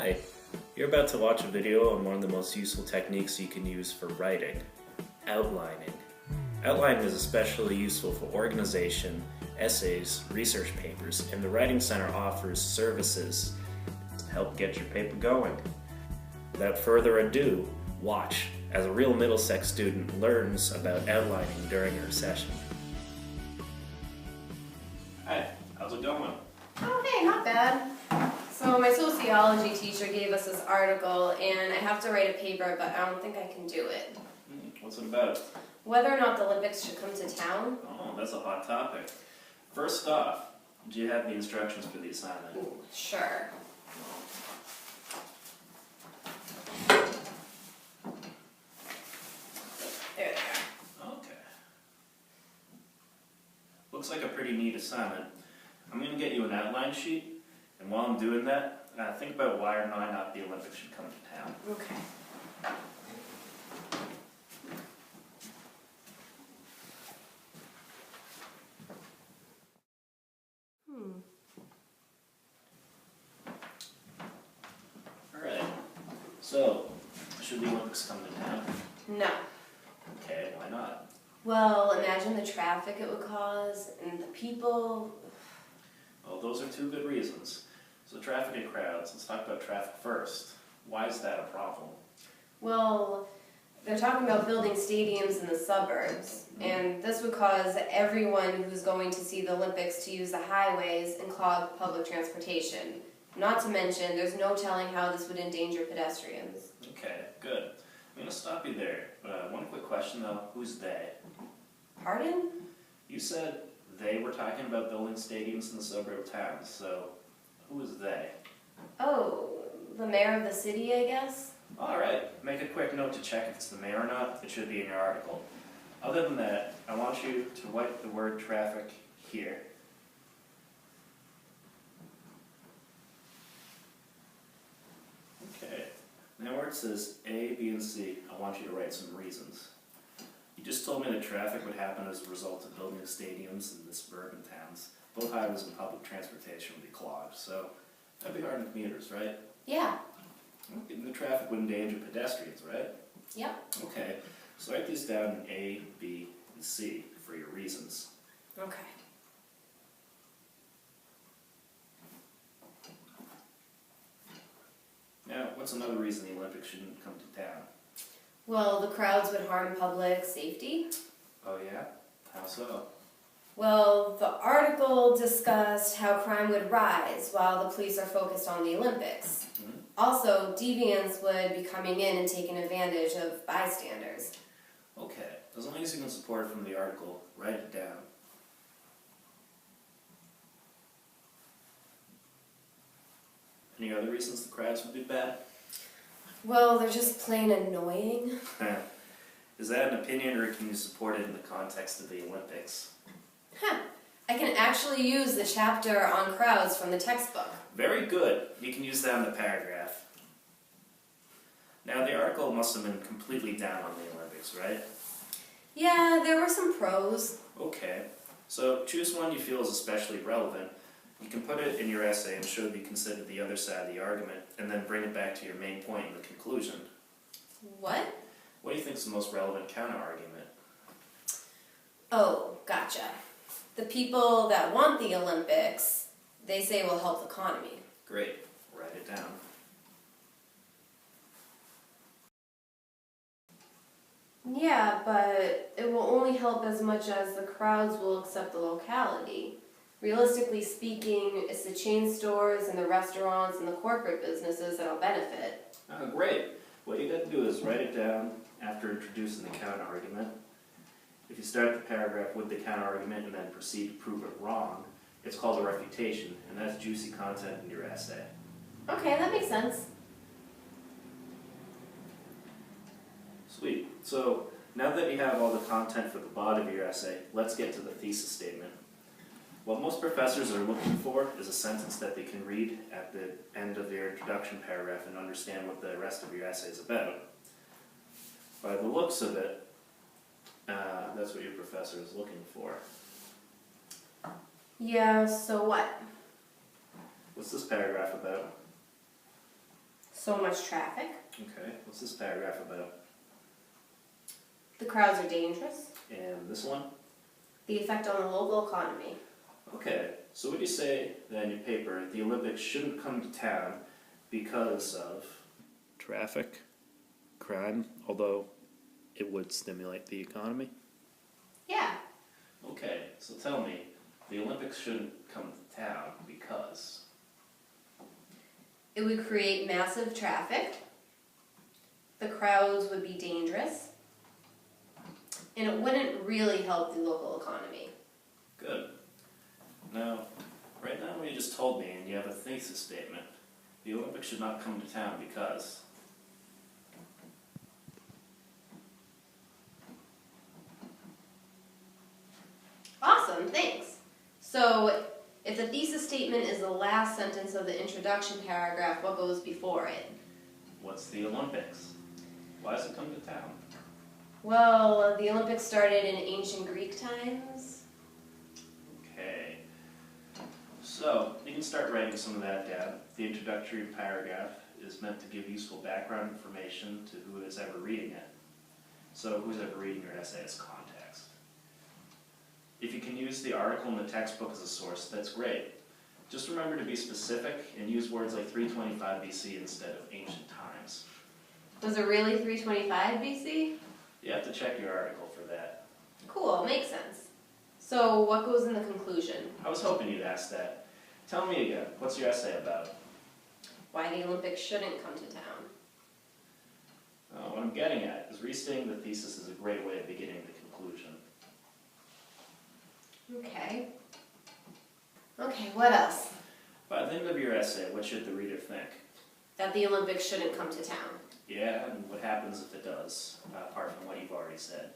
Hi, you're about to watch a video on one of the most useful techniques you can use for writing, outlining. Outlining is especially useful for organization, essays, research papers, and the Writing Center offers services to help get your paper going. Without further ado, watch as a real Middlesex student learns about outlining during her session. Hi, how's it going? Oh, hey, not bad. So my sociology teacher gave us this article, and I have to write a paper, but I don't think I can do it. What's it about? Whether or not the Olympics should come to town. Oh, that's a hot topic. First off, do you have the instructions for the assignment? Ooh, sure. There they are. Okay. Looks like a pretty neat assignment. I'm going to get you an outline sheet, and while I'm doing that, think about why or why not the Olympics should come to town. Okay. Alright, so, should the Olympics come to town? No. Okay, why not? Well, imagine the traffic it would cause, and the people. Well, those are two good reasons. So traffic and crowds, let's talk about traffic first. Why is that a problem? Well, they're talking about building stadiums in the suburbs, and this would cause everyone who's going to see the Olympics to use the highways and clog public transportation. Not to mention, there's no telling how this would endanger pedestrians. Okay, good. I'm going to stop you there. One quick question though, who's they? Pardon? You said they were talking about building stadiums in the suburb towns, so who is they? Oh, the mayor of the city, I guess? Alright, make a quick note to check if it's the mayor or not. It should be in your article. Other than that, I want you to write the word traffic here. Okay, now where it says A, B, and C, I want you to write some reasons. You just told me that traffic would happen as a result of building stadiums in the suburban towns. Both highways and public transportation would be clogged, so that'd be hard on commuters, right? Yeah. The traffic would endanger pedestrians, right? Yep. Okay, so write these down in A, B, and C for your reasons. Okay. Now, what's another reason the Olympics shouldn't come to town? Well, the crowds would harm public safety. Oh yeah? How so? Well, the article discussed how crime would rise while the police are focused on the Olympics. Mm-hmm. Also, deviants would be coming in and taking advantage of bystanders. Okay, as long as you can support it from the article, write it down. Any other reasons the crowds would be bad? Well, they're just plain annoying. Is that an opinion, or can you support it in the context of the Olympics? I can actually use the chapter on crowds from the textbook. Very good. You can use that in the paragraph. Now, the article must have been completely down on the Olympics, right? Yeah, there were some pros. Okay. So, choose one you feel is especially relevant. You can put it in your essay and show that you considered the other side of the argument, and then bring it back to your main point in the conclusion. What? What do you think is the most relevant counter-argument? Oh, gotcha. The people that want the Olympics, they say will help the economy. Great. Write it down. Yeah, but it will only help as much as the crowds will accept the locality. Realistically speaking, it's the chain stores and the restaurants and the corporate businesses that'll benefit. Oh, great. What you got to do is write it down after introducing the counter-argument. If you start the paragraph with the counter-argument and then proceed to prove it wrong, it's called a refutation, and that's juicy content in your essay. Okay, that makes sense. Sweet. So, now that you have all the content for the body of your essay, let's get to the thesis statement. What most professors are looking for is a sentence that they can read at the end of your introduction paragraph and understand what the rest of your essay is about. By the looks of it, that's what your professor is looking for. Yeah, so what? What's this paragraph about? So much traffic. Okay, what's this paragraph about? The crowds are dangerous. And this one? The effect on the local economy. Okay, so would you say that in your paper, the Olympics shouldn't come to town because of traffic, crime, although it would stimulate the economy? Yeah. Okay, so tell me, the Olympics shouldn't come to town because? It would create massive traffic. The crowds would be dangerous. And it wouldn't really help the local economy. Good. Now, right now you just told me and you have a thesis statement. The Olympics should not come to town because? Awesome, thanks. So, if the thesis statement is the last sentence of the introduction paragraph, what goes before it? What's the Olympics? Why does it come to town? Well, the Olympics started in ancient Greek times. Okay. So, you can start writing some of that down. The introductory paragraph is meant to give useful background information to who is ever reading it. So, who's ever reading your essay as context. If you can use the article in the textbook as a source, that's great. Just remember to be specific and use words like 325 BC instead of ancient times. Was it really 325 BC? You have to check your article for that. Cool, makes sense. So what goes in the conclusion? I was hoping you'd ask that. Tell me again, what's your essay about? Why the Olympics shouldn't come to town. What I'm getting at is restating the thesis is a great way of beginning the conclusion. Okay. Okay, what else? By the end of your essay, what should the reader think? That the Olympics shouldn't come to town. Yeah, and what happens if it does, apart from what you've already said?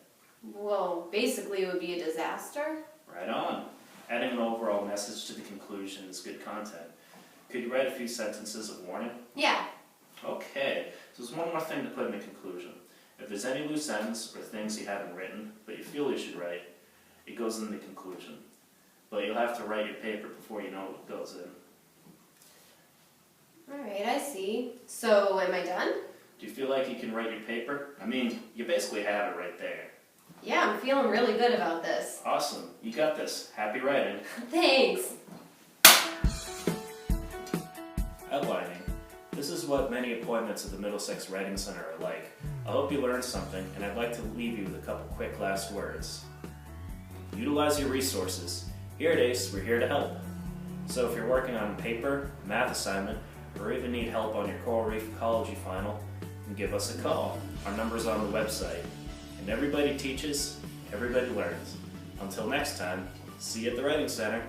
Well, basically it would be a disaster. Right on. Adding an overall message to the conclusion is good content. Could you write a few sentences of warning? Yeah. Okay, so there's one more thing to put in the conclusion. If there's any loose ends or things you haven't written, but you feel you should write, it goes in the conclusion. But you'll have to write your paper before you know what goes in. Alright, I see. So, am I done? Do you feel like you can write your paper? I mean, you basically have it right there. Yeah, I'm feeling really good about this. Awesome, you got this. Happy writing. Thanks! Outlining. This is what many appointments at the Middlesex Writing Center are like. I hope you learned something, and I'd like to leave you with a couple quick last words. Utilize your resources. Here at ACE, we're here to help. So if you're working on paper, math assignment, or even need help on your Coral Reef Ecology final, then give us a call. Our number's on the website. And everybody teaches, everybody learns. Until next time, see you at the Writing Center.